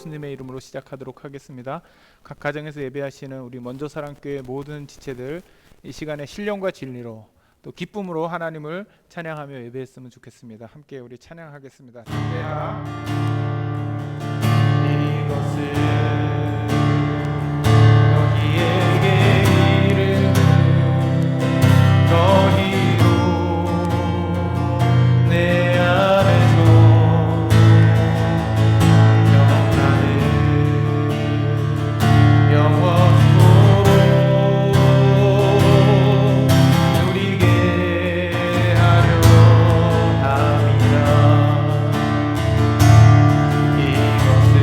예수님의 이름으로 시작하도록 하겠습니다. 각 가정에서 예배하시는 우리 먼저 사랑교회 모든 지체들 이 시간에 신령과 진리로 또 기쁨으로 하나님을 찬양하며 예배했으면 좋겠습니다. 함께 우리 찬양하겠습니다. 담대하라 이것은 너희에게 이르는 너희로 내 안에서 영원하는 영원토록 누리게 하려 함이라. 이것은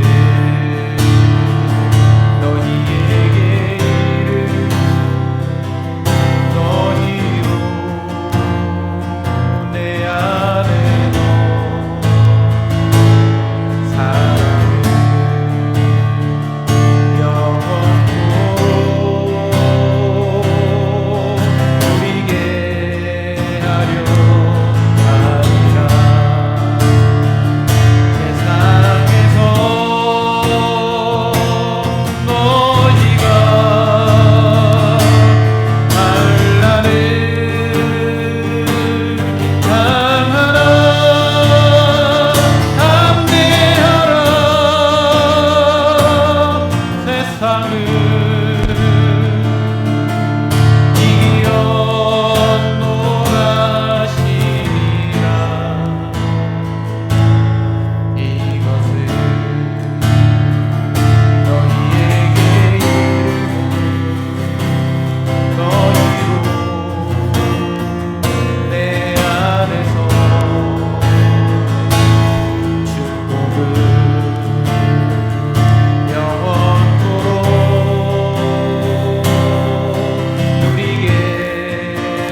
너희에게 이르는 너희로 내 안에 너 사랑을 영원토록 누리게 하려 함이라. 세상에서 너희가 환난을 당하나 담대하라. 세상을 이겼노라시니라. 이것은 너희에게 이르는 너희로 내 안에서 축복을 영원토록 누리게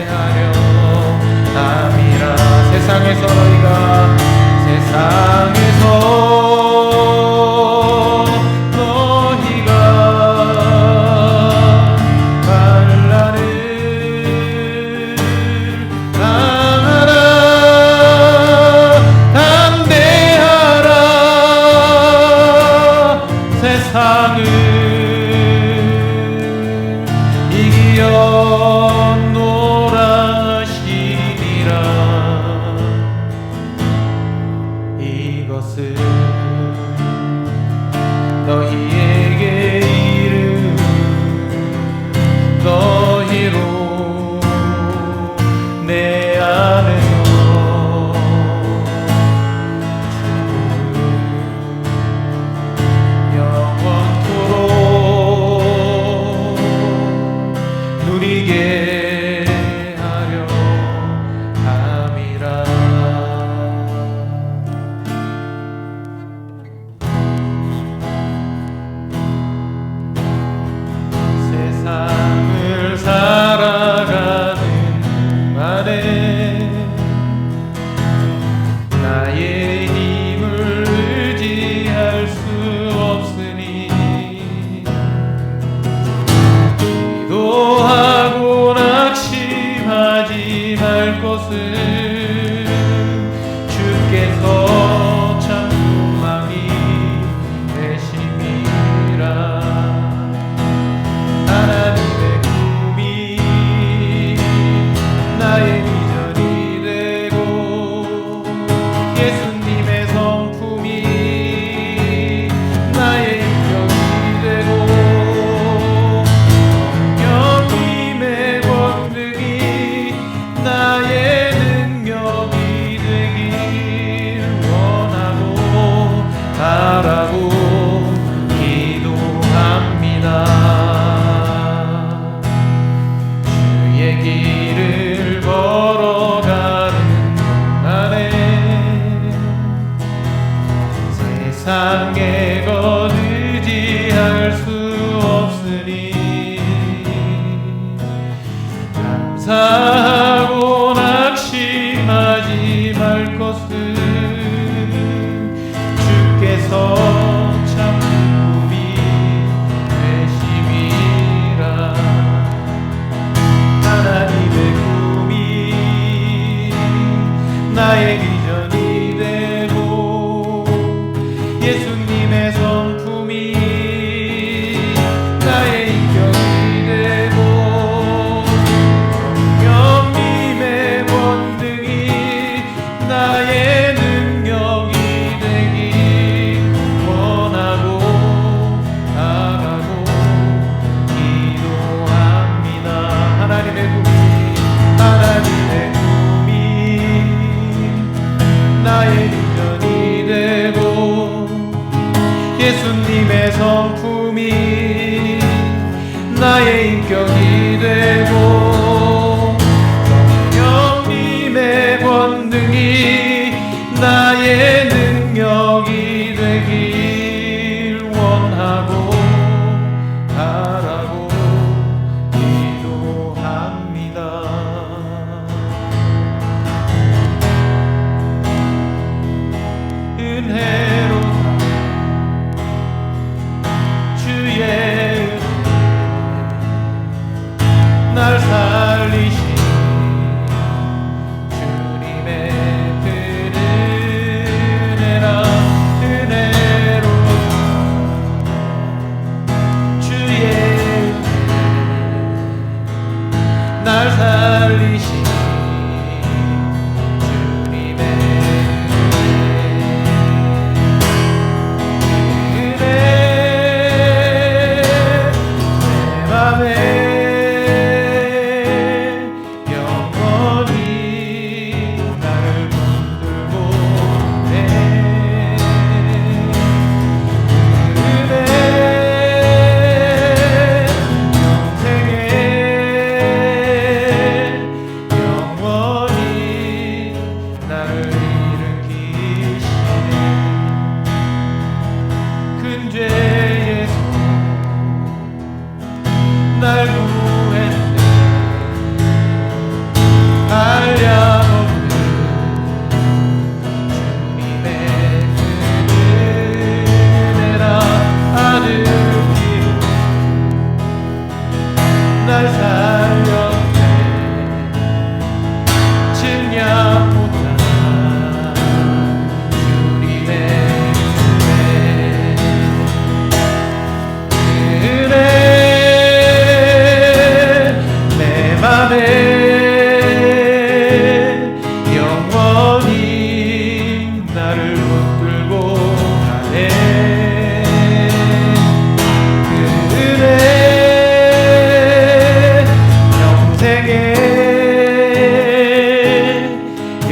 하려 함이라. 세상에서 너희가 세상에서 너희가 환난을 당하라. 담대하라. 세상을 이겼노라시니라. 이것은 너희에게 이르는 너희로 내 안에서 영원토록 누리게 하려 함이라. 주님의 성품이 나의 인격이 되고 성령님의 권능이 나의 능력이 되길 원하고 바라고 기도합니다. 은혜로다 주의 은혜 날 살리신 주님의 은혜라 은혜로다 주의 은혜 날 살리신 날 구했네 한량없는 주님의 은혜라 아는 기로 날 살렸네 증량 못한 주님의 은혜 영원히 나를 붙들고 가네 그 은혜 영생에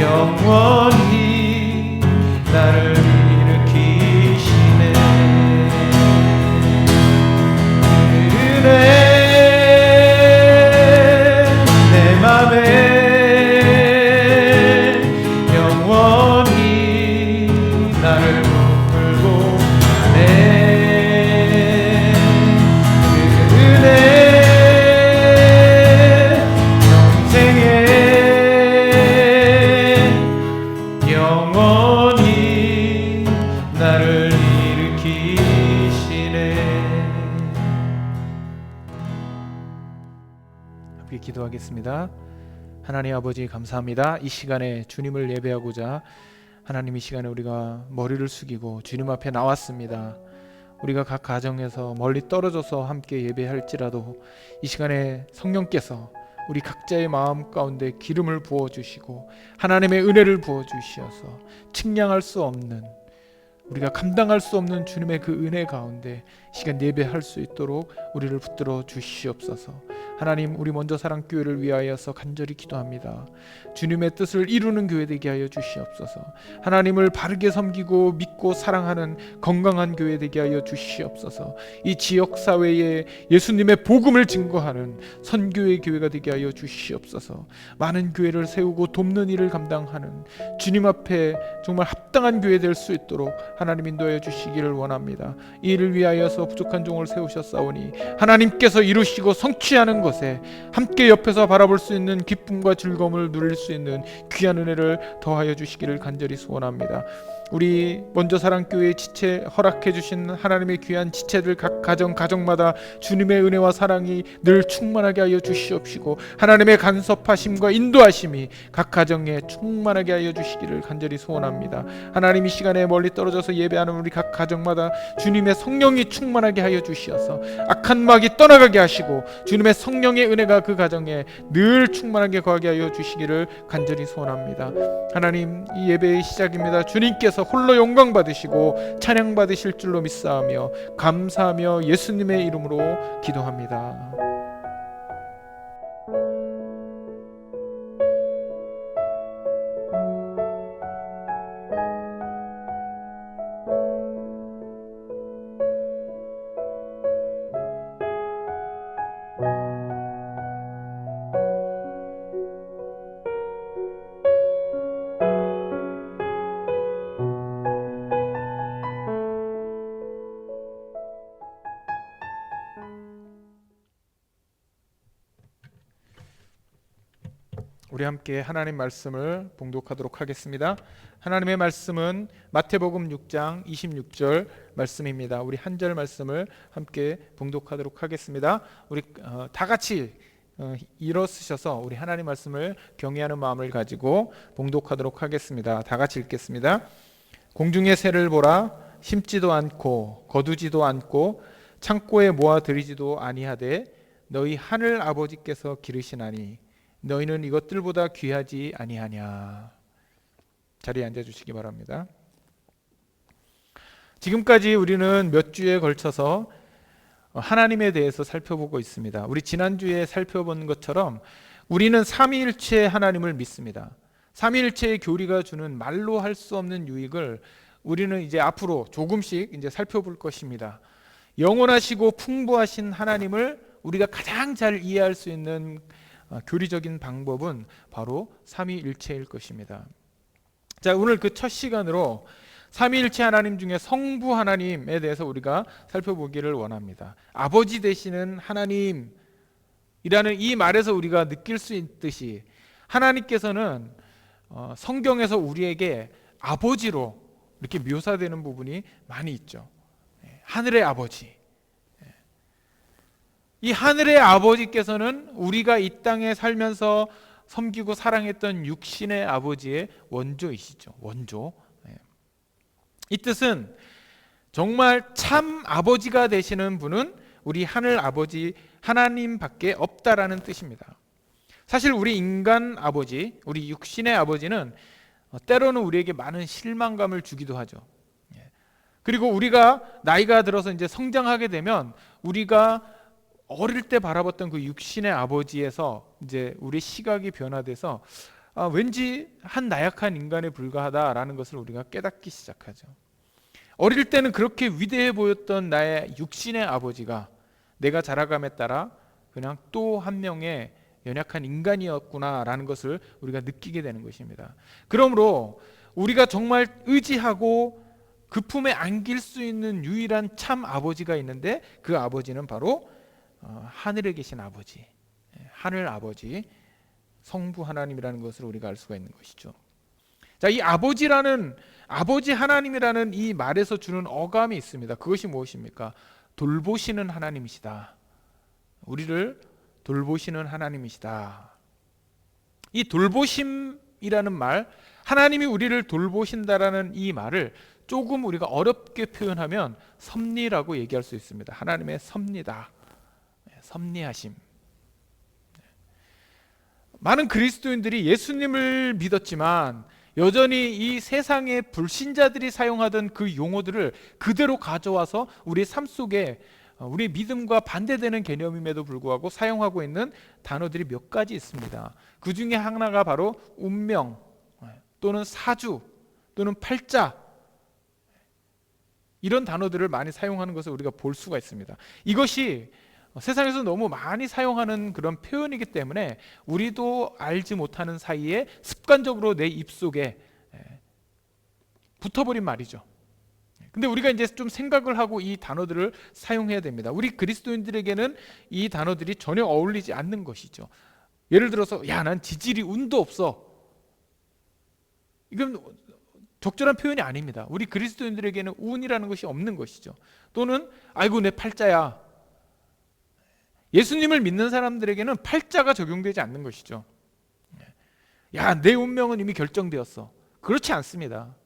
영원히 나를 일으키시네 그 은혜 내 맘에 영원히 나를 붙들고 가네 그 은혜 영생에 영원히 나를 일으키시네. 함께 기도하겠습니다. 하나님 아버지 감사합니다. 이 시간에 주님을 예배하고자 하나님 이 시간에 우리가 머리를 숙이고 주님 앞에 나왔습니다. 우리가 각 가정에서 멀리 떨어져서 함께 예배할지라도 이 시간에 성령께서 우리 각자의 마음 가운데 기름을 부어주시고 하나님의 은혜를 부어주시어서 측량할 수 없는 우리가 감당할 수 없는 주님의 그 은혜 가운데 시간 예배할 수 있도록 우리를 붙들어 주시옵소서. 하나님 우리 먼저 사랑교회를 위하여서 간절히 기도합니다. 주님의 뜻을 이루는 교회 되게 하여 주시옵소서. 하나님을 바르게 섬기고 믿고 사랑하는 건강한 교회 되게 하여 주시옵소서. 이 지역사회에 예수님의 복음을 증거하는 선교의 교회가 되게 하여 주시옵소서. 많은 교회를 세우고 돕는 일을 감당하는 주님 앞에 정말 합당한 교회 될 수 있도록 하나님 인도하여 주시기를 원합니다. 이 일을 위하여서 부족한 종을 세우셨사오니 하나님께서 이루시고 성취하는 것에 함께 옆에서 바라볼 수 있는 기쁨과 즐거움을 누릴 수 있는 귀한 은혜를 더하여 주시기를 간절히 소원합니다. 우리 먼저 사랑교회 지체 허락해 주신 하나님의 귀한 지체들 각 가정마다 주님의 은혜와 사랑이 늘 충만하게 하여 주시옵시고 하나님의 간섭하심과 인도하심이 각 가정에 충만하게 하여 주시기를 간절히 소원합니다. 하나님 이 시간에 멀리 떨어져서 예배하는 우리 각 가정마다 주님의 성령이 충만하게 하여 주시어서 악한 마귀 떠나가게 하시고 주님의 성령의 은혜가 그 가정에 늘 충만하게 거하게 하여 주시기를 간절히 소원합니다. 하나님 이 예배의 시작입니다. 주님께서 홀로 영광 받으시고 찬양 받으실 줄로 믿사오며 감사하며 예수님의 이름으로 기도합니다. 우리 함께 하나님 말씀을 봉독하도록 하겠습니다. 하나님의 말씀은 마태복음 6장 26절 말씀입니다. 우리 한 절 말씀을 함께 봉독하도록 하겠습니다. 우리 다 같이 일어서셔서 우리 하나님 말씀을 경외하는 마음을 가지고 봉독하도록 하겠습니다. 다 같이 읽겠습니다. 공중의 새를 보라, 심지도 않고 거두지도 않고 창고에 모아 들이지도 아니하되 너희 하늘 아버지께서 기르시나니 너희는 이것들보다 귀하지 아니하냐. 자리에 앉아주시기 바랍니다. 지금까지 우리는 몇 주에 걸쳐서 하나님에 대해서 살펴보고 있습니다. 우리 지난주에 살펴본 것처럼 우리는 삼위일체 하나님을 믿습니다. 삼위일체의 교리가 주는 말로 할 수 없는 유익을 우리는 이제 앞으로 조금씩 이제 살펴볼 것입니다. 영원하시고 풍부하신 하나님을 우리가 가장 잘 이해할 수 있는 교리적인 방법은 바로 삼위일체일 것입니다. 자, 오늘 그 첫 시간으로 삼위일체 하나님 중에 성부 하나님에 대해서 우리가 살펴보기를 원합니다. 아버지 되시는 하나님이라는 이 말에서 우리가 느낄 수 있듯이 하나님께서는 성경에서 우리에게 아버지로 이렇게 묘사되는 부분이 많이 있죠. 하늘의 아버지. 이 하늘의 아버지께서는 우리가 이 땅에 살면서 섬기고 사랑했던 육신의 아버지의 원조이시죠. 원조. 이 뜻은 정말 참 아버지가 되시는 분은 우리 하늘 아버지 하나님밖에 없다라는 뜻입니다. 사실 우리 인간 아버지, 우리 육신의 아버지는 때로는 우리에게 많은 실망감을 주기도 하죠. 그리고 우리가 나이가 들어서 이제 성장하게 되면 우리가 어릴 때 바라봤던 그 육신의 아버지에서 이제 우리 시각이 변화돼서 왠지 한 나약한 인간에 불과하다라는 것을 우리가 깨닫기 시작하죠. 어릴 때는 그렇게 위대해 보였던 나의 육신의 아버지가 내가 자라감에 따라 그냥 또 한 명의 연약한 인간이었구나라는 것을 우리가 느끼게 되는 것입니다. 그러므로 우리가 정말 의지하고 그 품에 안길 수 있는 유일한 참 아버지가 있는데 그 아버지는 바로 하늘에 계신 아버지, 하늘 아버지, 성부 하나님이라는 것을 우리가 알 수가 있는 것이죠. 자, 이 아버지라는 아버지 하나님이라는 이 말에서 주는 어감이 있습니다. 그것이 무엇입니까? 돌보시는 하나님이시다. 우리를 돌보시는 하나님이시다. 이 돌보심이라는 말, 하나님이 우리를 돌보신다라는 이 말을 조금 우리가 어렵게 표현하면 섭리라고 얘기할 수 있습니다. 하나님의 섭리다. 섭리하심. 많은 그리스도인들이 예수님을 믿었지만 여전히 이 세상의 불신자들이 사용하던 그 용어들을 그대로 가져와서 우리의 삶 속에 우리의 믿음과 반대되는 개념임에도 불구하고 사용하고 있는 단어들이 몇 가지 있습니다. 그 중에 하나가 바로 운명 또는 사주 또는 팔자, 이런 단어들을 많이 사용하는 것을 우리가 볼 수가 있습니다. 이것이 세상에서 너무 많이 사용하는 그런 표현이기 때문에 우리도 알지 못하는 사이에 습관적으로 내 입속에 붙어버린 말이죠. 근데 우리가 이제 좀 생각을 하고 이 단어들을 사용해야 됩니다. 우리 그리스도인들에게는 이 단어들이 전혀 어울리지 않는 것이죠. 예를 들어서 난 지질이 운도 없어. 이건 적절한 표현이 아닙니다. 우리 그리스도인들에게는 운이라는 것이 없는 것이죠. 또는 아이고 내 팔자야. 예수님을 믿는 사람들에게는 팔자가 적용되지 않는 것이죠. 내 운명은 이미 결정되었어. 그렇지 않습니다.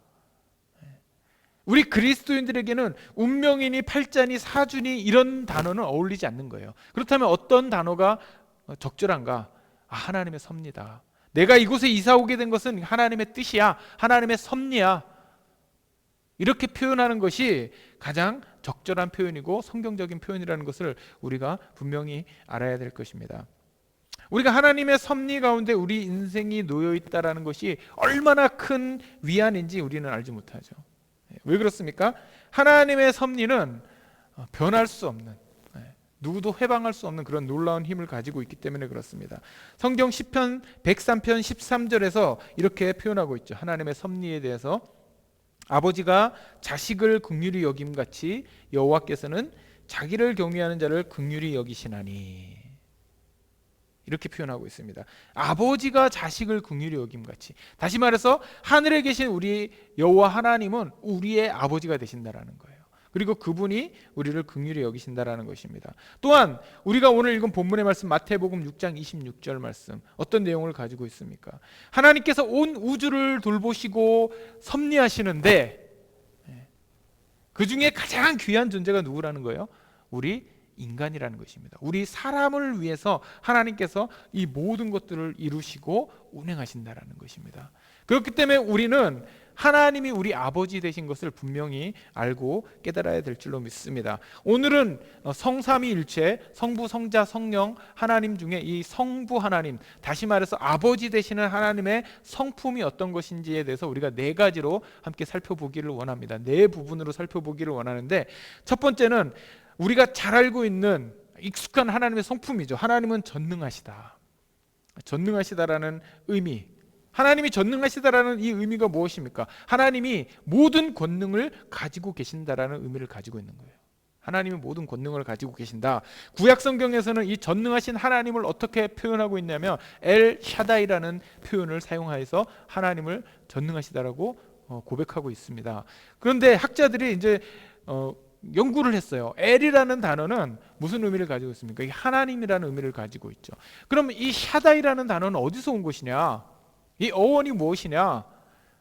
우리 그리스도인들에게는 운명이니 팔자니 사주니 이런 단어는 어울리지 않는 거예요. 그렇다면 어떤 단어가 적절한가? 하나님의 섭리다. 내가 이곳에 이사 오게 된 것은 하나님의 뜻이야. 하나님의 섭리야. 이렇게 표현하는 것이 가장 적절한 표현이고 성경적인 표현이라는 것을 우리가 분명히 알아야 될 것입니다. 우리가 하나님의 섭리 가운데 우리 인생이 놓여 있다라는 것이 얼마나 큰 위안인지 우리는 알지 못하죠. 왜 그렇습니까? 하나님의 섭리는 변할 수 없는, 누구도 해방할 수 없는 그런 놀라운 힘을 가지고 있기 때문에 그렇습니다. 성경 시편 103편 13절에서 이렇게 표현하고 있죠. 하나님의 섭리에 대해서 아버지가 자식을 긍휼히 여김같이 여호와께서는 자기를 경외하는 자를 긍휼히 여기시나니. 이렇게 표현하고 있습니다. 아버지가 자식을 긍휼히 여김같이. 다시 말해서 하늘에 계신 우리 여호와 하나님은 우리의 아버지가 되신다라는 거예요. 그리고 그분이 우리를 긍휼히 여기신다라는 것입니다. 또한 우리가 오늘 읽은 본문의 말씀 마태복음 6장 26절 말씀 어떤 내용을 가지고 있습니까? 하나님께서 온 우주를 돌보시고 섭리하시는데 그 중에 가장 귀한 존재가 누구라는 거예요? 우리 인간이라는 것입니다. 우리 사람을 위해서 하나님께서 이 모든 것들을 이루시고 운행하신다라는 것입니다. 그렇기 때문에 우리는 하나님이 우리 아버지 되신 것을 분명히 알고 깨달아야 될 줄로 믿습니다. 오늘은 성삼위일체, 성부, 성자, 성령 하나님 중에 이 성부 하나님, 다시 말해서 아버지 되시는 하나님의 성품이 어떤 것인지에 대해서 우리가 네 가지로 함께 살펴보기를 원합니다. 네 부분으로 살펴보기를 원하는데, 첫 번째는 우리가 잘 알고 있는 익숙한 하나님의 성품이죠. 하나님은 전능하시다. 전능하시다라는 의미, 하나님이 전능하시다라는 이 의미가 무엇입니까? 하나님이 모든 권능을 가지고 계신다라는 의미를 가지고 있는 거예요. 하나님이 모든 권능을 가지고 계신다. 구약 성경에서는 이 전능하신 하나님을 어떻게 표현하고 있냐면 엘 샤다이라는 표현을 사용하여서 하나님을 전능하시다라고 고백하고 있습니다. 그런데 학자들이 이제 연구를 했어요. 엘이라는 단어는 무슨 의미를 가지고 있습니까? 하나님이라는 의미를 가지고 있죠. 그럼 이 샤다이라는 단어는 어디서 온 것이냐? 이 어원이 무엇이냐?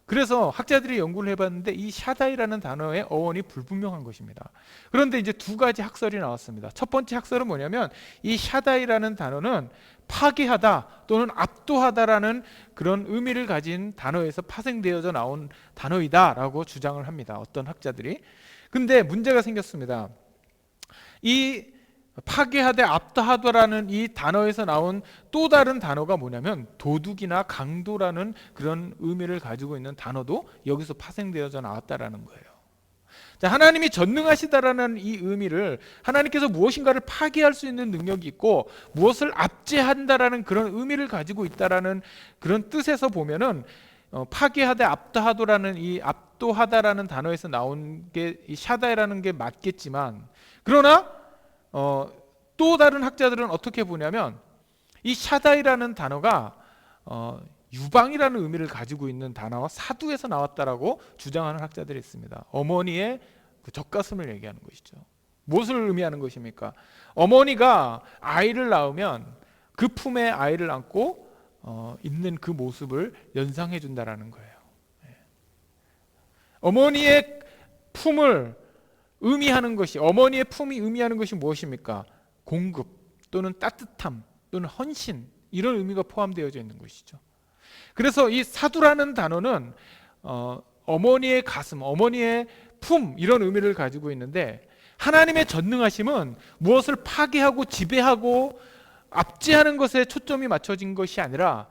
그래서 학자들이 연구를 해봤는데 이 샤다이라는 단어의 어원이 불분명한 것입니다. 그런데 이제 두 가지 학설이 나왔습니다. 첫 번째 학설은 뭐냐면 이 샤다이라는 단어는 파괴하다 또는 압도하다라는 그런 의미를 가진 단어에서 파생되어져 나온 단어이다라고 주장을 합니다. 어떤 학자들이. 근데 문제가 생겼습니다. 이 파괴하되 압도하더라는 이 단어에서 나온 또 다른 단어가 뭐냐면 도둑이나 강도라는 그런 의미를 가지고 있는 단어도 여기서 파생되어져 나왔다라는 거예요. 자, 하나님이 전능하시다라는 이 의미를, 하나님께서 무엇인가를 파괴할 수 있는 능력이 있고 무엇을 압제한다라는 그런 의미를 가지고 있다라는 그런 뜻에서 보면은 파괴하되 압도하더라는 이 압도하다라는 단어에서 나온 게 이 샤다이라는 게 맞겠지만, 그러나 또 다른 학자들은 어떻게 보냐면 이 샤다이라는 단어가 유방이라는 의미를 가지고 있는 단어와 사두에서 나왔다라고 주장하는 학자들이 있습니다. 어머니의 그 젖가슴을 얘기하는 것이죠. 무엇을 의미하는 것입니까? 어머니가 아이를 낳으면 그 품에 아이를 안고 있는 그 모습을 연상해 준다라는 거예요. 어머니의 품을 의미하는 것이, 어머니의 품이 의미하는 것이 무엇입니까? 공급 또는 따뜻함 또는 헌신, 이런 의미가 포함되어져 있는 것이죠. 그래서 이 사두라는 단어는 어머니의 가슴, 어머니의 품, 이런 의미를 가지고 있는데, 하나님의 전능하심은 무엇을 파괴하고 지배하고 압제하는 것에 초점이 맞춰진 것이 아니라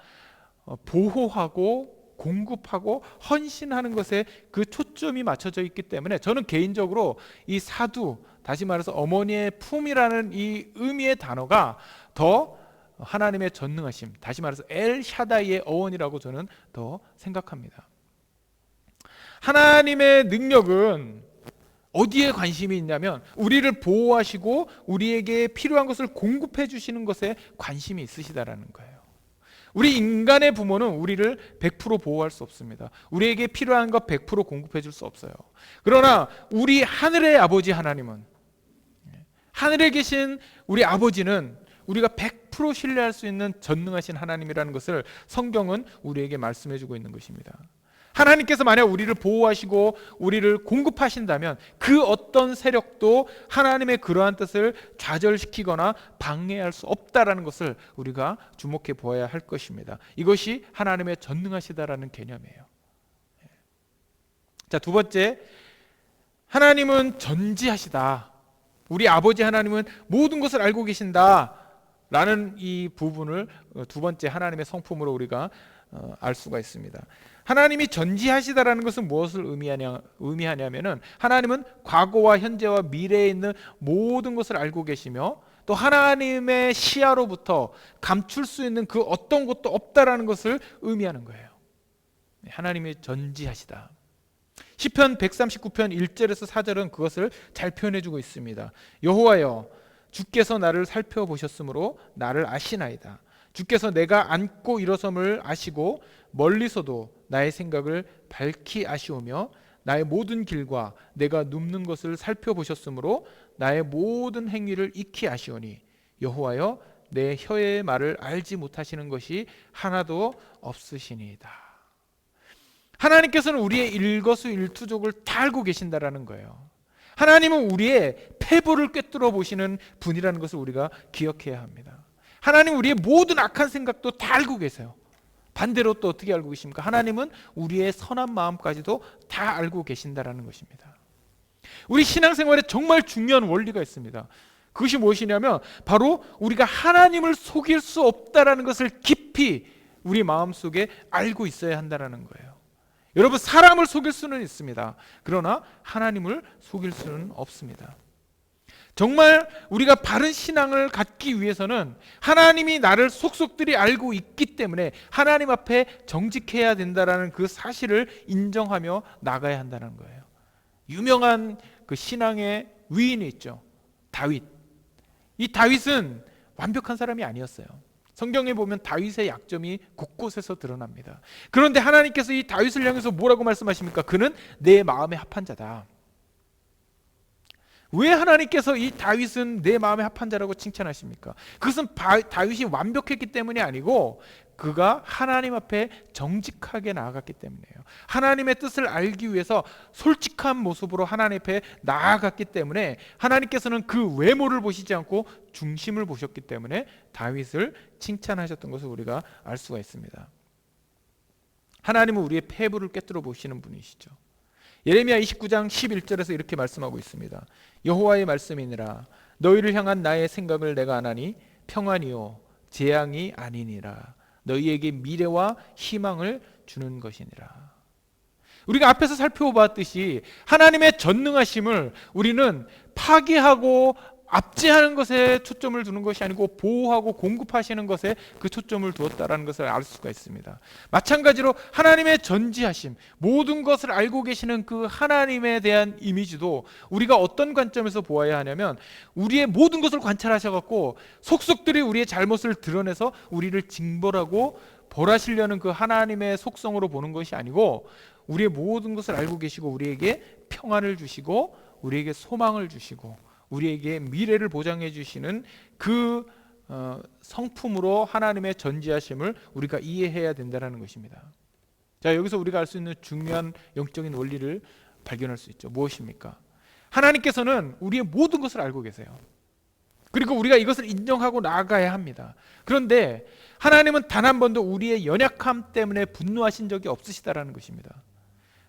보호하고 공급하고 헌신하는 것에 그 초점이 맞춰져 있기 때문에 저는 개인적으로 이 사두, 다시 말해서 어머니의 품이라는 이 의미의 단어가 더 하나님의 전능하심, 다시 말해서 엘 샤다이의 어원이라고 저는 더 생각합니다. 하나님의 능력은 어디에 관심이 있냐면 우리를 보호하시고 우리에게 필요한 것을 공급해 주시는 것에 관심이 있으시다라는 거예요. 우리 인간의 부모는 우리를 100% 보호할 수 없습니다. 우리에게 필요한 것 100% 공급해 줄 수 없어요. 그러나 우리 하늘의 아버지 하나님은, 하늘에 계신 우리 아버지는 우리가 100% 신뢰할 수 있는 전능하신 하나님이라는 것을 성경은 우리에게 말씀해 주고 있는 것입니다. 하나님께서 만약 우리를 보호하시고 우리를 공급하신다면 그 어떤 세력도 하나님의 그러한 뜻을 좌절시키거나 방해할 수 없다라는 것을 우리가 주목해 보아야 할 것입니다. 이것이 하나님의 전능하시다라는 개념이에요. 자, 두 번째, 하나님은 전지하시다. 우리 아버지 하나님은 모든 것을 알고 계신다라는 이 부분을 두 번째 하나님의 성품으로 우리가 알 수가 있습니다. 하나님이 전지하시다라는 것은 무엇을 의미하냐면은 하나님은 과거와 현재와 미래에 있는 모든 것을 알고 계시며 또 하나님의 시야로부터 감출 수 있는 그 어떤 것도 없다라는 것을 의미하는 거예요. 하나님이 전지하시다. 시편 139편 1절에서 4절은 그것을 잘 표현해주고 있습니다. 여호와여, 주께서 나를 살펴보셨으므로 나를 아시나이다. 주께서 내가 앉고 일어섬을 아시고 멀리서도 나의 생각을 밝히 아시오며 나의 모든 길과 내가 눕는 것을 살펴보셨으므로 나의 모든 행위를 익히 아시오니 여호와여 내 혀의 말을 알지 못하시는 것이 하나도 없으시니이다. 하나님께서는 우리의 일거수일투족을 다 알고 계신다라는 거예요. 하나님은 우리의 패부를 꿰뚫어 보시는 분이라는 것을 우리가 기억해야 합니다. 하나님은 우리의 모든 악한 생각도 다 알고 계세요. 반대로 또 어떻게 알고 계십니까? 하나님은 우리의 선한 마음까지도 다 알고 계신다라는 것입니다. 우리 신앙생활에 정말 중요한 원리가 있습니다. 그것이 무엇이냐면 바로 우리가 하나님을 속일 수 없다라는 것을 깊이 우리 마음속에 알고 있어야 한다라는 거예요. 여러분, 사람을 속일 수는 있습니다. 그러나 하나님을 속일 수는 없습니다. 정말 우리가 바른 신앙을 갖기 위해서는 하나님이 나를 속속들이 알고 있기 때문에 하나님 앞에 정직해야 된다라는 그 사실을 인정하며 나가야 한다는 거예요. 유명한 그 신앙의 위인이 있죠. 다윗. 이 다윗은 완벽한 사람이 아니었어요. 성경에 보면 다윗의 약점이 곳곳에서 드러납니다. 그런데 하나님께서 이 다윗을 향해서 뭐라고 말씀하십니까? 그는 내 마음에 합한 자다. 왜 하나님께서 이 다윗은 내 마음에 합한 자라고 칭찬하십니까? 그것은 다윗이 완벽했기 때문이 아니고 그가 하나님 앞에 정직하게 나아갔기 때문이에요. 하나님의 뜻을 알기 위해서 솔직한 모습으로 하나님 앞에 나아갔기 때문에 하나님께서는 그 외모를 보시지 않고 중심을 보셨기 때문에 다윗을 칭찬하셨던 것을 우리가 알 수가 있습니다. 하나님은 우리의 패부를 꿰뚫어 보시는 분이시죠. 예레미야 29장 11절에서 이렇게 말씀하고 있습니다. 여호와의 말씀이니라 너희를 향한 나의 생각을 내가 아나니 평안이요 재앙이 아니니라 너희에게 미래와 희망을 주는 것이니라. 우리가 앞에서 살펴봤듯이 하나님의 전능하심을 우리는 파괴하고 압제하는 것에 초점을 두는 것이 아니고 보호하고 공급하시는 것에 그 초점을 두었다라는 것을 알 수가 있습니다. 마찬가지로 하나님의 전지하심, 모든 것을 알고 계시는 그 하나님에 대한 이미지도 우리가 어떤 관점에서 보아야 하냐면 우리의 모든 것을 관찰하셔갖고 속속들이 우리의 잘못을 드러내서 우리를 징벌하고 벌하시려는 그 하나님의 속성으로 보는 것이 아니고 우리의 모든 것을 알고 계시고 우리에게 평안을 주시고 우리에게 소망을 주시고 우리에게 미래를 보장해 주시는 그 성품으로 하나님의 전지하심을 우리가 이해해야 된다는 것입니다. 자, 여기서 우리가 알 수 있는 중요한 영적인 원리를 발견할 수 있죠. 무엇입니까? 하나님께서는 우리의 모든 것을 알고 계세요. 그리고 우리가 이것을 인정하고 나아가야 합니다. 그런데 하나님은 단 한 번도 우리의 연약함 때문에 분노하신 적이 없으시다라는 것입니다.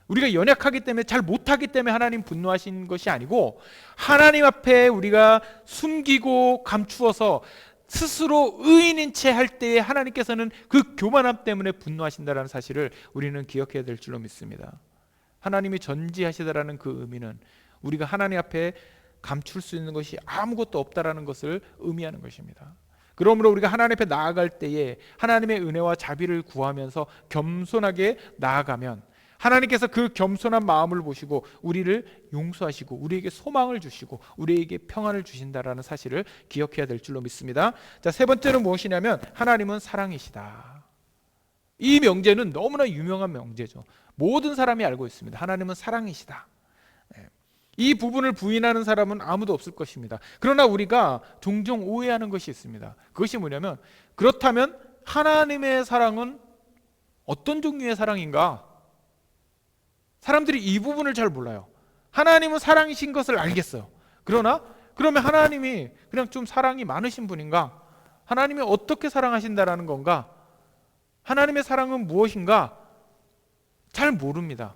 우리가 연약하기 때문에 잘 못하기 때문에 하나님 분노하신 것이 아니고 하나님 앞에 우리가 숨기고 감추어서 스스로 의인인 채 할 때에 하나님께서는 그 교만함 때문에 분노하신다는 사실을 우리는 기억해야 될 줄로 믿습니다. 하나님이 전지하시다라는 그 의미는 우리가 하나님 앞에 감출 수 있는 것이 아무것도 없다라는 것을 의미하는 것입니다. 그러므로 우리가 하나님 앞에 나아갈 때에 하나님의 은혜와 자비를 구하면서 겸손하게 나아가면 하나님께서 그 겸손한 마음을 보시고 우리를 용서하시고 우리에게 소망을 주시고 우리에게 평안을 주신다라는 사실을 기억해야 될 줄로 믿습니다. 자, 세 번째는 무엇이냐면 하나님은 사랑이시다. 이 명제는 너무나 유명한 명제죠. 모든 사람이 알고 있습니다. 하나님은 사랑이시다. 이 부분을 부인하는 사람은 아무도 없을 것입니다. 그러나 우리가 종종 오해하는 것이 있습니다. 그것이 뭐냐면 그렇다면 하나님의 사랑은 어떤 종류의 사랑인가? 사람들이 이 부분을 잘 몰라요. 하나님은 사랑이신 것을 알겠어요. 그러면 하나님이 그냥 좀 사랑이 많으신 분인가? 하나님이 어떻게 사랑하신다라는 건가? 하나님의 사랑은 무엇인가? 잘 모릅니다.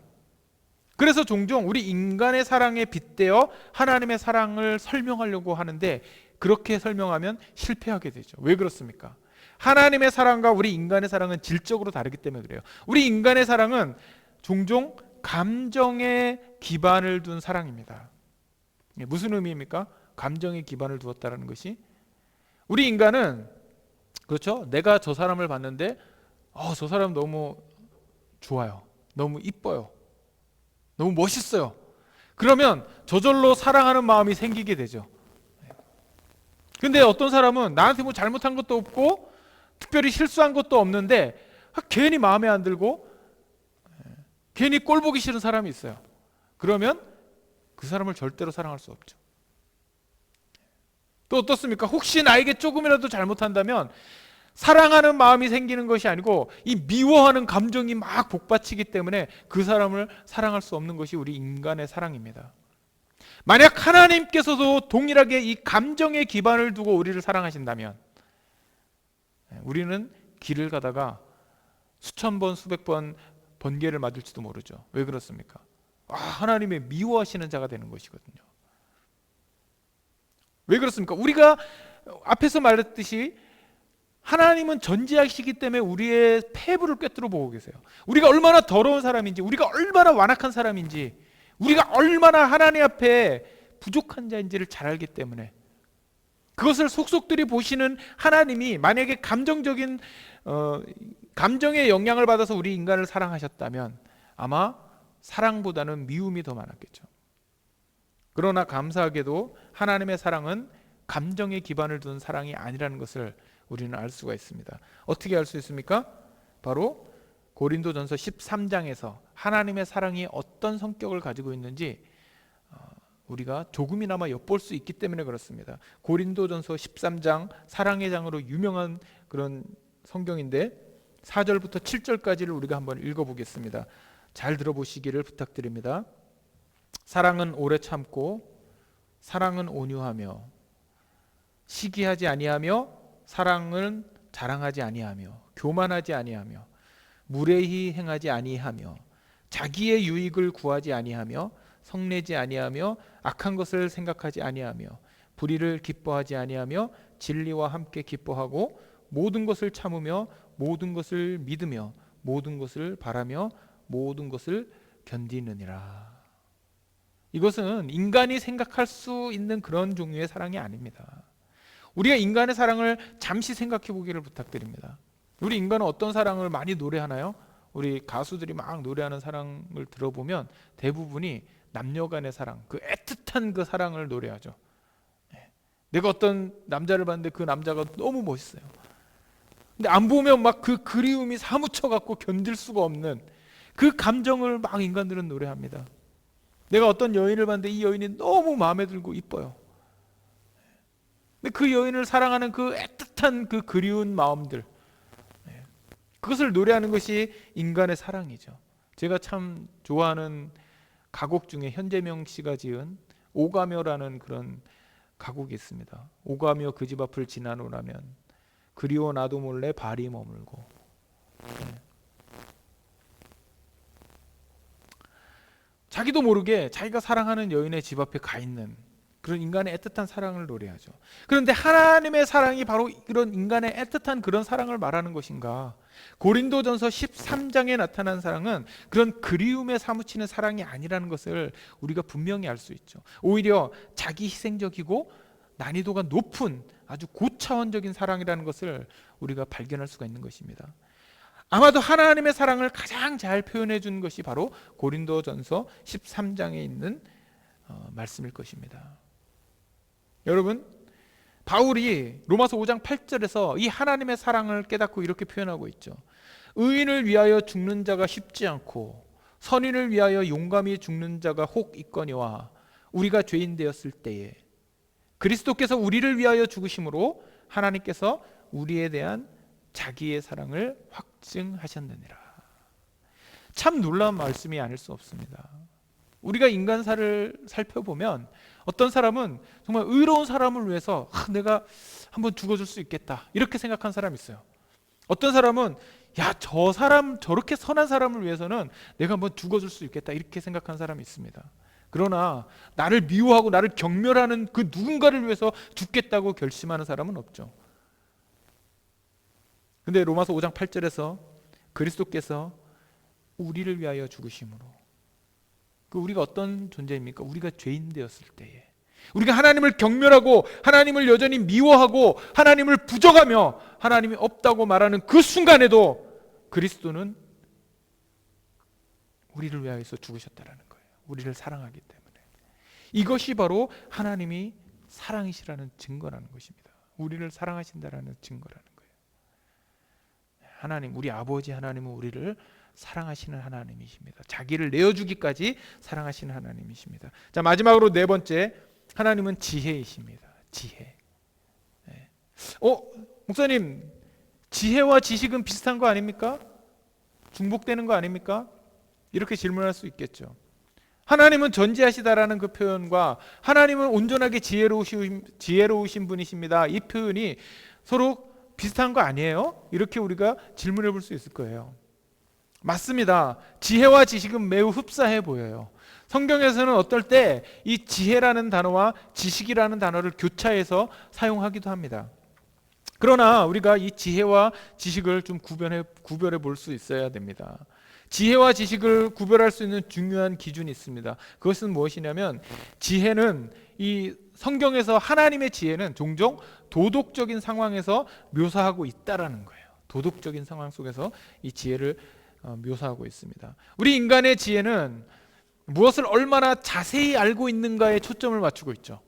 그래서 종종 우리 인간의 사랑에 빗대어 하나님의 사랑을 설명하려고 하는데 그렇게 설명하면 실패하게 되죠. 왜 그렇습니까? 하나님의 사랑과 우리 인간의 사랑은 질적으로 다르기 때문에 그래요. 우리 인간의 사랑은 종종 감정에 기반을 둔 사랑입니다. 무슨 의미입니까? 감정에 기반을 두었다는 것이 우리 인간은 그렇죠? 내가 저 사람을 봤는데 저 사람 너무 좋아요. 너무 이뻐요. 너무 멋있어요. 그러면 저절로 사랑하는 마음이 생기게 되죠. 근데 어떤 사람은 나한테 뭐 잘못한 것도 없고 특별히 실수한 것도 없는데 괜히 마음에 안 들고 괜히 꼴 보기 싫은 사람이 있어요. 그러면 그 사람을 절대로 사랑할 수 없죠. 또 어떻습니까? 혹시 나에게 조금이라도 잘못한다면 사랑하는 마음이 생기는 것이 아니고 이 미워하는 감정이 막 복받치기 때문에 그 사람을 사랑할 수 없는 것이 우리 인간의 사랑입니다. 만약 하나님께서도 동일하게 이 감정의 기반을 두고 우리를 사랑하신다면 우리는 길을 가다가 수천 번 수백 번 번개를 맞을지도 모르죠. 왜 그렇습니까? 하나님의 미워하시는 자가 되는 것이거든요. 왜 그렇습니까? 우리가 앞에서 말했듯이 하나님은 전지하시기 때문에 우리의 패부를 꿰뚫어 보고 계세요. 우리가 얼마나 더러운 사람인지, 우리가 얼마나 완악한 사람인지, 우리가 얼마나 하나님 앞에 부족한 자인지를 잘 알기 때문에 그것을 속속들이 보시는 하나님이 만약에 감정의 영향을 받아서 우리 인간을 사랑하셨다면 아마 사랑보다는 미움이 더 많았겠죠. 그러나 감사하게도 하나님의 사랑은 감정의 기반을 둔 사랑이 아니라는 것을 우리는 알 수가 있습니다. 어떻게 알 수 있습니까? 바로 고린도전서 13장에서 하나님의 사랑이 어떤 성격을 가지고 있는지 우리가 조금이나마 엿볼 수 있기 때문에 그렇습니다. 고린도전서 13장 사랑의 장으로 유명한 그런 성경인데 4절부터 7절까지를 우리가 한번 읽어보겠습니다. 잘 들어보시기를 부탁드립니다. 사랑은 오래 참고 사랑은 온유하며 시기하지 아니하며 사랑은 자랑하지 아니하며 교만하지 아니하며 무례히 행하지 아니하며 자기의 유익을 구하지 아니하며 성내지 아니하며 악한 것을 생각하지 아니하며 불의를 기뻐하지 아니하며 진리와 함께 기뻐하고 모든 것을 참으며 모든 것을 믿으며 모든 것을 바라며 모든 것을 견디느니라. 이것은 인간이 생각할 수 있는 그런 종류의 사랑이 아닙니다. 우리가 인간의 사랑을 잠시 생각해 보기를 부탁드립니다. 우리 인간은 어떤 사랑을 많이 노래하나요? 우리 가수들이 막 노래하는 사랑을 들어보면 대부분이 남녀 간의 사랑, 그 애틋한 그 사랑을 노래하죠. 내가 어떤 남자를 봤는데 그 남자가 너무 멋있어요. 근데 안 보면 막 그 그리움이 사무쳐 갖고 견딜 수가 없는 그 감정을 막 인간들은 노래합니다. 내가 어떤 여인을 봤는데 이 여인이 너무 마음에 들고 이뻐요. 근데 그 여인을 사랑하는 그 애틋한 그 그리운 마음들, 그것을 노래하는 것이 인간의 사랑이죠. 제가 참 좋아하는 가곡 중에 현재명 씨가 지은 오가며라는 그런 가곡이 있습니다. 오가며 그 집 앞을 지나노라면 그리워 나도 몰래 발이 머물고. 자기도 모르게 자기가 사랑하는 여인의 집 앞에 가 있는 그런 인간의 애틋한 사랑을 노래하죠. 그런데 하나님의 사랑이 바로 그런 인간의 애틋한 그런 사랑을 말하는 것인가? 고린도전서 13장에 나타난 사랑은 그런 그리움에 사무치는 사랑이 아니라는 것을 우리가 분명히 알 수 있죠. 오히려 자기 희생적이고 난이도가 높은 아주 고차원적인 사랑이라는 것을 우리가 발견할 수가 있는 것입니다. 아마도 하나님의 사랑을 가장 잘 표현해 준 것이 바로 고린도전서 13장에 있는 말씀일 것입니다. 여러분, 바울이 로마서 5장 8절에서 이 하나님의 사랑을 깨닫고 이렇게 표현하고 있죠. 의인을 위하여 죽는 자가 쉽지 않고 선인을 위하여 용감히 죽는 자가 혹 있거니와 우리가 죄인 되었을 때에 그리스도께서 우리를 위하여 죽으심으로 하나님께서 우리에 대한 자기의 사랑을 확증하셨느니라. 참 놀라운 말씀이 아닐 수 없습니다. 우리가 인간사를 살펴보면 어떤 사람은 정말 의로운 사람을 위해서 내가 한번 죽어줄 수 있겠다 이렇게 생각한 사람이 있어요. 어떤 사람은 저 사람 저렇게 선한 사람을 위해서는 내가 한번 죽어줄 수 있겠다 이렇게 생각한 사람이 있습니다. 그러나 나를 미워하고 나를 경멸하는 그 누군가를 위해서 죽겠다고 결심하는 사람은 없죠. 근데 로마서 5장 8절에서 그리스도께서 우리를 위하여 죽으심으로, 그 우리가 어떤 존재입니까? 우리가 죄인 되었을 때에, 우리가 하나님을 경멸하고 하나님을 여전히 미워하고 하나님을 부정하며 하나님이 없다고 말하는 그 순간에도 그리스도는 우리를 위하여서 죽으셨다라는 거예요. 우리를 사랑하기 때문에. 이것이 바로 하나님이 사랑이시라는 증거라는 것입니다. 우리를 사랑하신다라는 증거라는 거예요. 하나님, 우리 아버지 하나님은 우리를 사랑하시는 하나님이십니다. 자기를 내어주기까지 사랑하시는 하나님이십니다. 자, 마지막으로 네 번째, 하나님은 지혜이십니다. 지혜. 네. 목사님, 지혜와 지식은 비슷한 거 아닙니까? 중복되는 거 아닙니까? 이렇게 질문할 수 있겠죠. 하나님은 전지하시다라는 그 표현과 하나님은 온전하게 지혜로우신 분이십니다, 이 표현이 서로 비슷한 거 아니에요? 이렇게 우리가 질문해 볼 수 있을 거예요. 맞습니다. 지혜와 지식은 매우 흡사해 보여요. 성경에서는 어떨 때 이 지혜라는 단어와 지식이라는 단어를 교차해서 사용하기도 합니다. 그러나 우리가 이 지혜와 지식을 좀 구별해 볼 수 있어야 됩니다. 지혜와 지식을 구별할 수 있는 중요한 기준이 있습니다. 그것은 무엇이냐면, 지혜는, 이 성경에서 하나님의 지혜는 종종 도덕적인 상황에서 묘사하고 있다라는 거예요. 도덕적인 상황 속에서 이 지혜를 묘사하고 있습니다. 우리 인간의 지혜는 무엇을 얼마나 자세히 알고 있는가에 초점을 맞추고 있죠.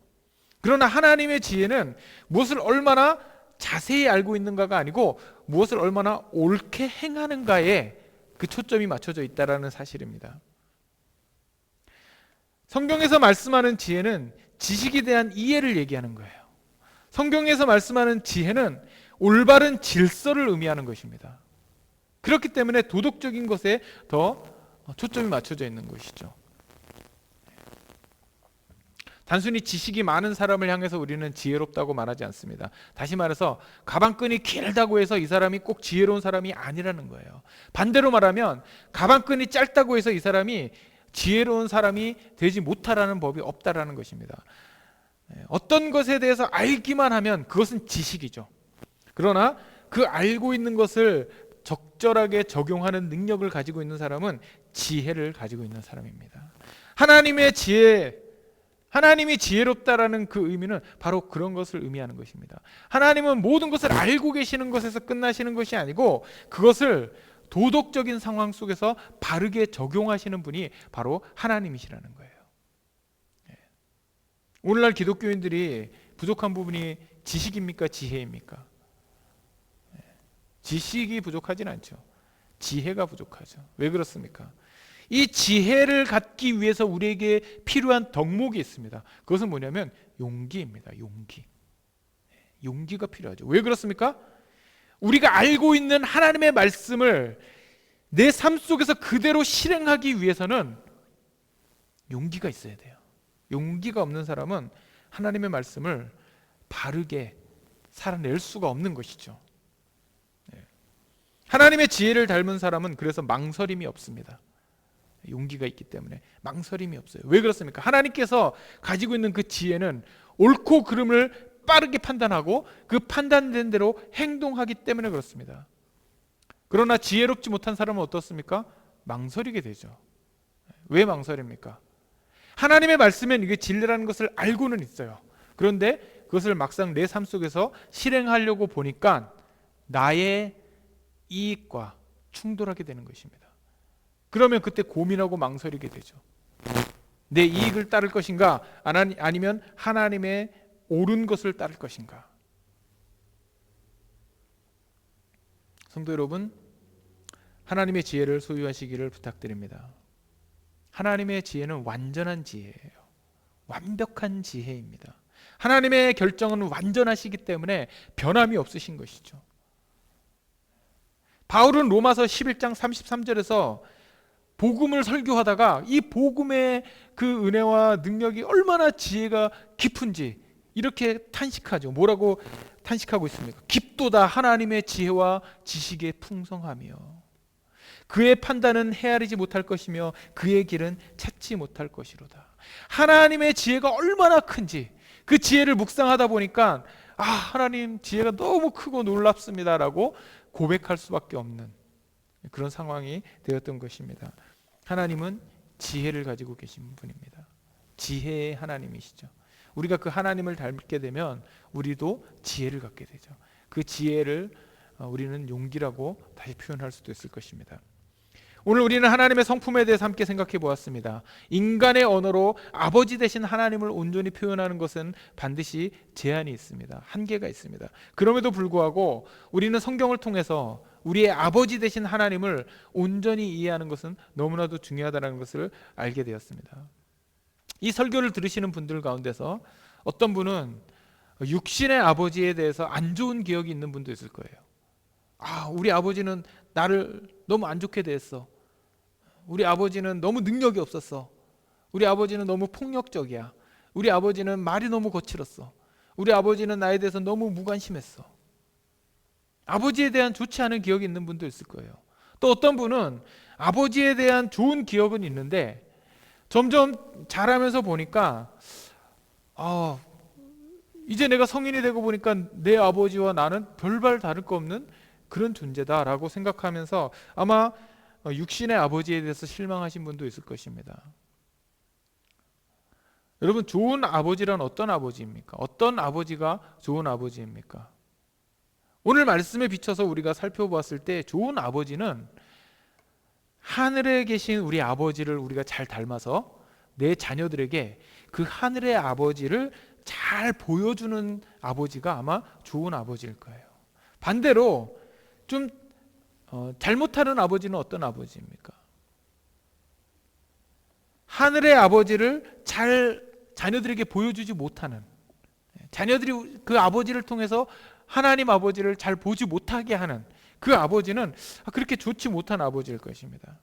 그러나 하나님의 지혜는 무엇을 얼마나 자세히 알고 있는가가 아니고 무엇을 얼마나 옳게 행하는가에 그 초점이 맞춰져 있다라는 사실입니다. 성경에서 말씀하는 지혜는 지식에 대한 이해를 얘기하는 거예요. 성경에서 말씀하는 지혜는 올바른 질서를 의미하는 것입니다. 그렇기 때문에 도덕적인 것에 더 초점이 맞춰져 있는 것이죠. 단순히 지식이 많은 사람을 향해서 우리는 지혜롭다고 말하지 않습니다. 다시 말해서 가방끈이 길다고 해서 이 사람이 꼭 지혜로운 사람이 아니라는 거예요. 반대로 말하면 가방끈이 짧다고 해서 이 사람이 지혜로운 사람이 되지 못하라는 법이 없다라는 것입니다. 어떤 것에 대해서 알기만 하면 그것은 지식이죠. 그러나 그 알고 있는 것을 적절하게 적용하는 능력을 가지고 있는 사람은 지혜를 가지고 있는 사람입니다. 하나님이 지혜롭다라는 그 의미는 바로 그런 것을 의미하는 것입니다. 하나님은 모든 것을 알고 계시는 것에서 끝나시는 것이 아니고 그것을 도덕적인 상황 속에서 바르게 적용하시는 분이 바로 하나님이시라는 거예요. 오늘날 기독교인들이 부족한 부분이 지식입니까? 지혜입니까? 지식이 부족하진 않죠. 지혜가 부족하죠. 왜 그렇습니까? 이 지혜를 갖기 위해서 우리에게 필요한 덕목이 있습니다. 그것은 뭐냐면 용기입니다. 용기가 필요하죠. 왜 그렇습니까? 우리가 알고 있는 하나님의 말씀을 내 삶 속에서 그대로 실행하기 위해서는 용기가 있어야 돼요. 용기가 없는 사람은 하나님의 말씀을 바르게 살아낼 수가 없는 것이죠. 하나님의 지혜를 닮은 사람은 그래서 망설임이 없습니다. 용기가 있기 때문에 망설임이 없어요. 왜 그렇습니까? 하나님께서 가지고 있는 그 지혜는 옳고 그름을 빠르게 판단하고 그 판단된 대로 행동하기 때문에 그렇습니다. 그러나 지혜롭지 못한 사람은 어떻습니까? 망설이게 되죠. 왜 망설입니까? 하나님의 말씀엔 이게 진리라는 것을 알고는 있어요. 그런데 그것을 막상 내 삶 속에서 실행하려고 보니까 나의 이익과 충돌하게 되는 것입니다. 그러면 그때 고민하고 망설이게 되죠. 내 이익을 따를 것인가 아니면 하나님의 옳은 것을 따를 것인가. 성도 여러분, 하나님의 지혜를 소유하시기를 부탁드립니다. 하나님의 지혜는 완전한 지혜예요. 완벽한 지혜입니다. 하나님의 결정은 완전하시기 때문에 변함이 없으신 것이죠. 바울은 로마서 11장 33절에서 복음을 설교하다가 이 복음의 그 은혜와 능력이 얼마나 지혜가 깊은지 이렇게 탄식하죠. 뭐라고 탄식하고 있습니까? 깊도다 하나님의 지혜와 지식의 풍성하며 그의 판단은 헤아리지 못할 것이며 그의 길은 찾지 못할 것이로다. 하나님의 지혜가 얼마나 큰지 그 지혜를 묵상하다 보니까 하나님 지혜가 너무 크고 놀랍습니다라고 고백할 수밖에 없는 그런 상황이 되었던 것입니다. 하나님은 지혜를 가지고 계신 분입니다. 지혜의 하나님이시죠. 우리가 그 하나님을 닮게 되면 우리도 지혜를 갖게 되죠. 그 지혜를 우리는 용기라고 다시 표현할 수도 있을 것입니다. 오늘 우리는 하나님의 성품에 대해서 함께 생각해 보았습니다. 인간의 언어로 아버지 되신 하나님을 온전히 표현하는 것은 반드시 제한이 있습니다. 한계가 있습니다. 그럼에도 불구하고 우리는 성경을 통해서 우리의 아버지 되신 하나님을 온전히 이해하는 것은 너무나도 중요하다는 것을 알게 되었습니다. 이 설교를 들으시는 분들 가운데서 어떤 분은 육신의 아버지에 대해서 안 좋은 기억이 있는 분도 있을 거예요. 우리 아버지는 나를 너무 안 좋게 대했어. 우리 아버지는 너무 능력이 없었어. 우리 아버지는 너무 폭력적이야. 우리 아버지는 말이 너무 거칠었어. 우리 아버지는 나에 대해서 너무 무관심했어. 아버지에 대한 좋지 않은 기억이 있는 분도 있을 거예요. 또 어떤 분은 아버지에 대한 좋은 기억은 있는데 점점 자라면서 보니까 이제 내가 성인이 되고 보니까 내 아버지와 나는 별반 다를 거 없는 그런 존재다라고 생각하면서 아마 육신의 아버지에 대해서 실망하신 분도 있을 것입니다. 여러분, 좋은 아버지란 어떤 아버지입니까? 어떤 아버지가 좋은 아버지입니까? 오늘 말씀에 비춰서 우리가 살펴보았을 때 좋은 아버지는 하늘에 계신 우리 아버지를 우리가 잘 닮아서 내 자녀들에게 그 하늘의 아버지를 잘 보여주는 아버지가 아마 좋은 아버지일 거예요. 반대로 좀 잘못하는 아버지는 어떤 아버지입니까? 하늘의 아버지를 잘 자녀들에게 보여주지 못하는, 자녀들이 그 아버지를 통해서 하나님 아버지를 잘 보지 못하게 하는 그 아버지는 그렇게 좋지 못한 아버지일 것입니다.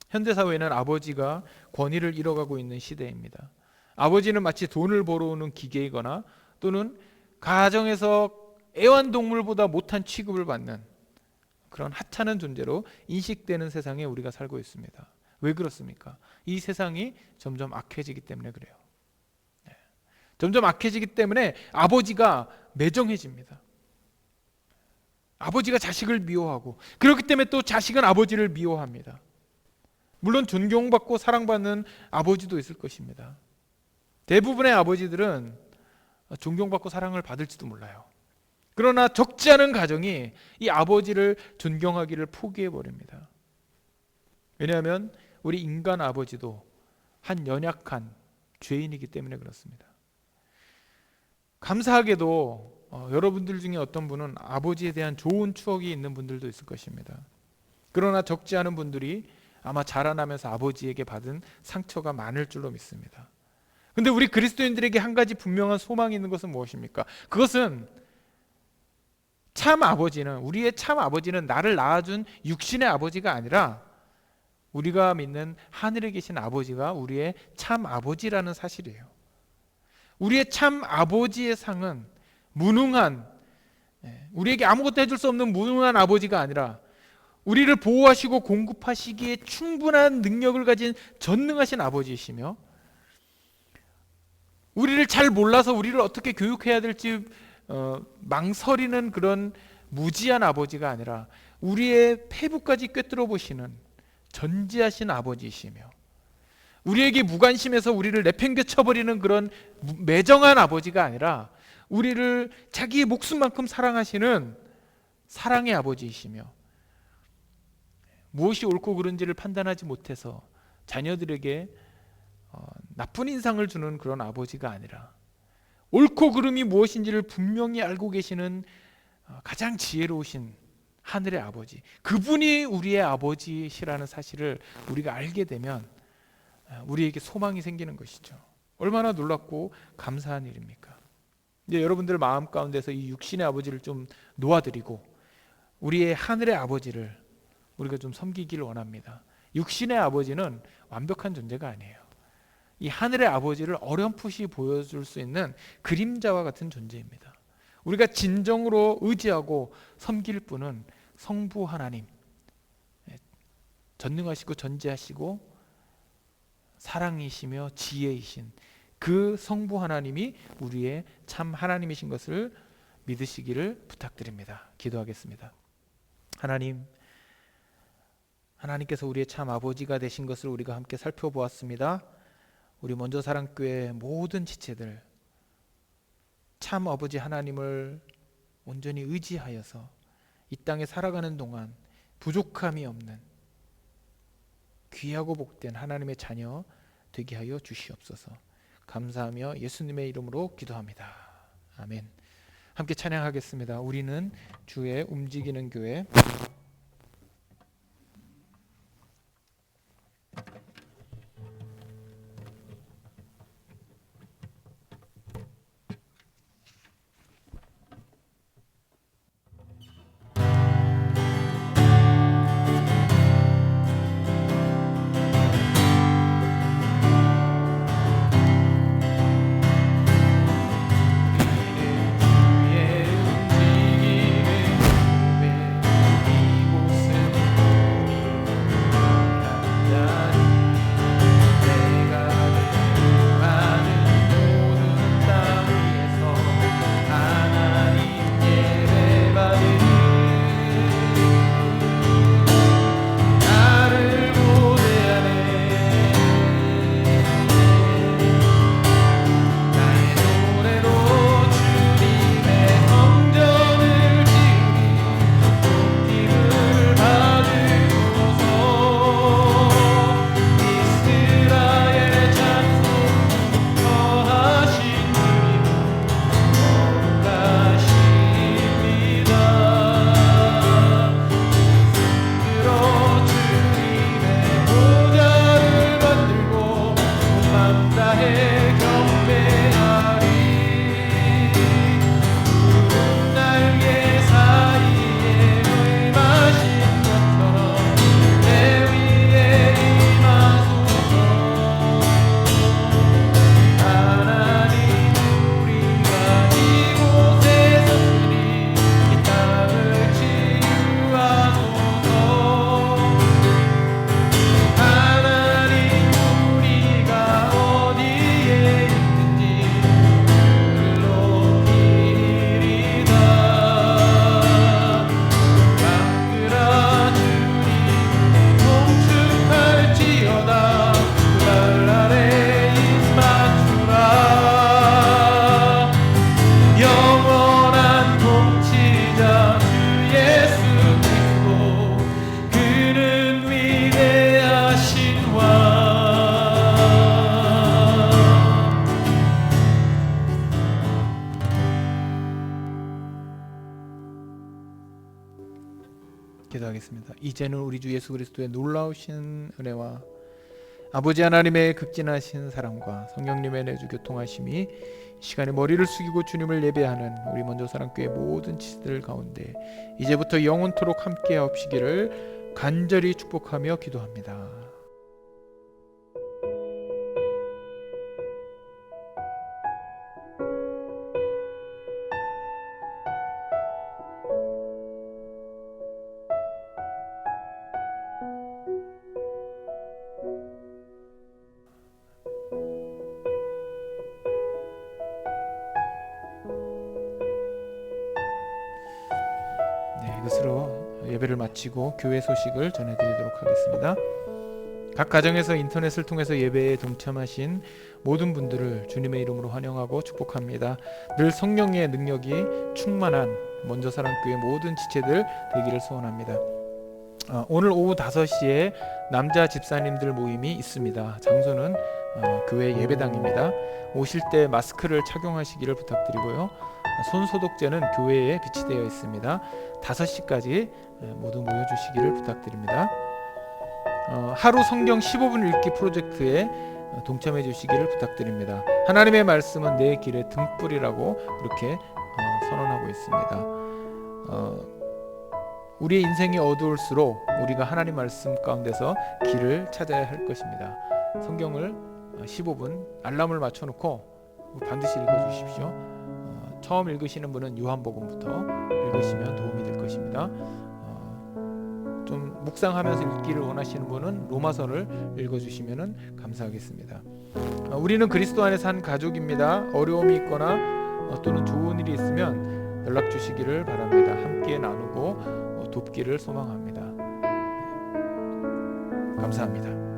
현대사회는 아버지가 권위를 잃어가고 있는 시대입니다. 아버지는 마치 돈을 벌어오는 기계이거나 또는 가정에서 애완동물보다 못한 취급을 받는 그런 하찮은 존재로 인식되는 세상에 우리가 살고 있습니다. 왜 그렇습니까? 이 세상이 점점 악해지기 때문에 그래요. 점점 악해지기 때문에 아버지가 매정해집니다. 아버지가 자식을 미워하고, 그렇기 때문에 또 자식은 아버지를 미워합니다. 물론 존경받고 사랑받는 아버지도 있을 것입니다. 대부분의 아버지들은 존경받고 사랑을 받을지도 몰라요. 그러나 적지 않은 가정이 이 아버지를 존경하기를 포기해버립니다. 왜냐하면 우리 인간 아버지도 한 연약한 죄인이기 때문에 그렇습니다. 감사하게도 여러분들 중에 어떤 분은 아버지에 대한 좋은 추억이 있는 분들도 있을 것입니다. 그러나 적지 않은 분들이 아마 자라나면서 아버지에게 받은 상처가 많을 줄로 믿습니다. 근데 우리 그리스도인들에게 한 가지 분명한 소망이 있는 것은 무엇입니까? 그것은 참 아버지는, 우리의 참 아버지는 나를 낳아준 육신의 아버지가 아니라 우리가 믿는 하늘에 계신 아버지가 우리의 참 아버지라는 사실이에요. 우리의 참 아버지의 상은 무능한, 우리에게 아무것도 해줄 수 없는 무능한 아버지가 아니라 우리를 보호하시고 공급하시기에 충분한 능력을 가진 전능하신 아버지이시며, 우리를 잘 몰라서 우리를 어떻게 교육해야 될지 망설이는 그런 무지한 아버지가 아니라 우리의 폐부까지 꿰뚫어 보시는 전지하신 아버지이시며, 우리에게 무관심해서 우리를 내팽개쳐버리는 그런 매정한 아버지가 아니라 우리를 자기의 목숨만큼 사랑하시는 사랑의 아버지이시며, 무엇이 옳고 그른지를 판단하지 못해서 자녀들에게 나쁜 인상을 주는 그런 아버지가 아니라 옳고 그름이 무엇인지를 분명히 알고 계시는 가장 지혜로우신 하늘의 아버지, 그분이 우리의 아버지시라는 사실을 우리가 알게 되면 우리에게 소망이 생기는 것이죠. 얼마나 놀랍고 감사한 일입니까? 이제 여러분들 마음 가운데서 이 육신의 아버지를 좀 놓아드리고 우리의 하늘의 아버지를 우리가 좀 섬기기를 원합니다. 육신의 아버지는 완벽한 존재가 아니에요. 이 하늘의 아버지를 어렴풋이 보여줄 수 있는 그림자와 같은 존재입니다. 우리가 진정으로 의지하고 섬길 분은 성부 하나님, 전능하시고 전지하시고 사랑이시며 지혜이신 그 성부 하나님이 우리의 참 하나님이신 것을 믿으시기를 부탁드립니다. 기도하겠습니다. 하나님께서 우리의 참 아버지가 되신 것을 우리가 함께 살펴보았습니다. 우리 먼저 사랑교회 모든 지체들 참 아버지 하나님을 온전히 의지하여서 이 땅에 살아가는 동안 부족함이 없는 귀하고 복된 하나님의 자녀 되게 하여 주시옵소서. 감사하며 예수님의 이름으로 기도합니다. 아멘. 함께 찬양하겠습니다. 우리는 주의 움직이는 교회. 기도하겠습니다. 이제는 우리 주 예수 그리스도의 놀라우신 은혜와 아버지 하나님의 극진하신 사랑과 성령님의 내주 교통하심이 시간에 머리를 숙이고 주님을 예배하는 우리 먼저 사랑교회 모든 지체들 가운데 이제부터 영원토록 함께 하옵시기를 간절히 축복하며 기도합니다. 이것으로 예배를 마치고 교회 소식을 전해드리도록 하겠습니다. 각 가정에서 인터넷을 통해서 예배에 동참하신 모든 분들을 주님의 이름으로 환영하고 축복합니다. 늘 성령의 능력이 충만한 먼저 사랑교회 모든 지체들 되기를 소원합니다. 오늘 오후 5시에 남자 집사님들 모임이 있습니다. 장소는 교회 예배당입니다. 오실 때 마스크를 착용하시기를 부탁드리고요. 손 소독제는 교회에 비치되어 있습니다. 5시까지 모두 모여주시기를 부탁드립니다. 하루 성경 15분 읽기 프로젝트에 동참해 주시기를 부탁드립니다. 하나님의 말씀은 내 길의 등불이라고 그렇게 선언하고 있습니다. 우리의 인생이 어두울수록 우리가 하나님 말씀 가운데서 길을 찾아야 할 것입니다. 성경을 15분 알람을 맞춰놓고 반드시 읽어주십시오. 처음 읽으시는 분은 요한복음부터 읽으시면 도움이 될 것입니다. 좀 묵상하면서 읽기를 원하시는 분은 로마서를 읽어주시면 감사하겠습니다. 우리는 그리스도 안에서 한 가족입니다. 어려움이 있거나 또는 좋은 일이 있으면 연락 주시기를 바랍니다. 함께 나누고 돕기를 소망합니다. 감사합니다.